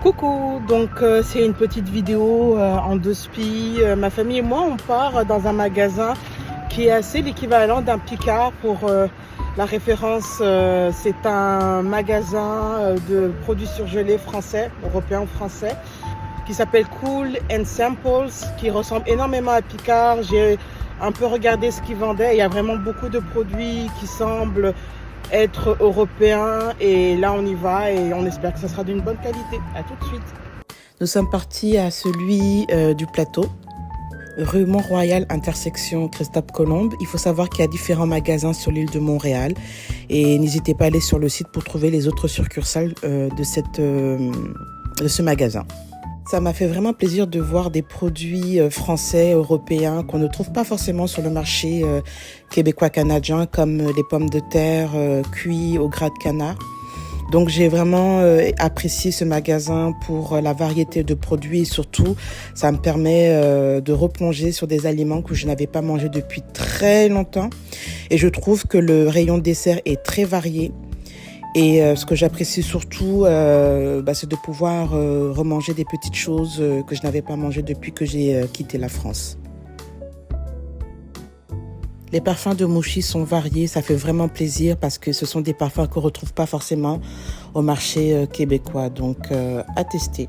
Coucou, donc c'est une petite vidéo en deux spies. Ma famille et moi, on part dans un magasin qui est assez l'équivalent d'un Picard pour la référence. C'est un magasin de produits surgelés français, européens ou français, qui s'appelle Cool and Samples, qui ressemble énormément à Picard. J'ai un peu regardé ce qu'ils vendaient. Il y a vraiment beaucoup de produits qui semblent être européens et là on y va et on espère que ça sera d'une bonne qualité. À tout de suite. Nous sommes partis à celui du plateau, rue Mont-Royal, intersection Christophe Colomb. Il faut savoir qu'il y a différents magasins sur l'île de Montréal et n'hésitez pas à aller sur le site pour trouver les autres succursales de ce magasin. Ça m'a fait vraiment plaisir de voir des produits français, européens qu'on ne trouve pas forcément sur le marché québécois-canadien, comme les pommes de terre cuites au gras de canard. Donc j'ai vraiment apprécié ce magasin pour la variété de produits et surtout ça me permet de replonger sur des aliments que je n'avais pas mangés depuis très longtemps. Et je trouve que le rayon dessert est très varié. Et ce que j'apprécie surtout, c'est de pouvoir remanger des petites choses que je n'avais pas mangées depuis que j'ai quitté la France. Les parfums de Mouchi sont variés, ça fait vraiment plaisir parce que ce sont des parfums qu'on ne retrouve pas forcément au marché québécois. Donc, à tester.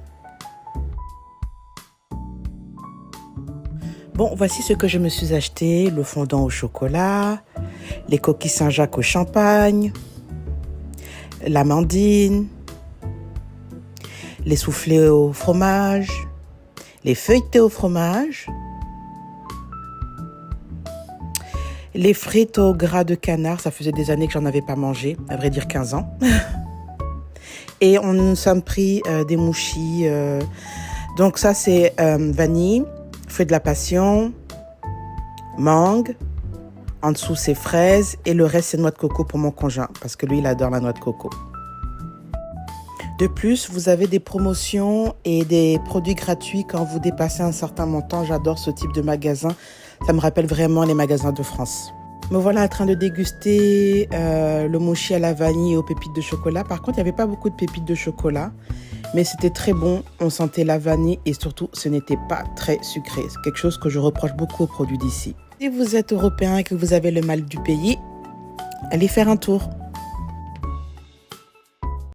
Bon, voici ce que je me suis acheté. Le fondant au chocolat, les coquilles Saint-Jacques au champagne, l'amandine, les soufflés au fromage, les feuilletés au fromage, les frites au gras de canard, ça faisait des années que j'en avais pas mangé, à vrai dire 15 ans. Et on nous sommes pris des mouchis. Donc ça c'est vanille, fruit de la passion, mangue. En dessous, c'est fraises et le reste, c'est noix de coco pour mon conjoint parce que lui, il adore la noix de coco. De plus, vous avez des promotions et des produits gratuits quand vous dépassez un certain montant. J'adore ce type de magasin. Ça me rappelle vraiment les magasins de France. Me voilà en train de déguster le mochi à la vanille et aux pépites de chocolat. Par contre, il n'y avait pas beaucoup de pépites de chocolat, mais c'était très bon. On sentait la vanille et surtout, ce n'était pas très sucré. C'est quelque chose que je reproche beaucoup aux produits d'ici. Si vous êtes européen et que vous avez le mal du pays, allez faire un tour.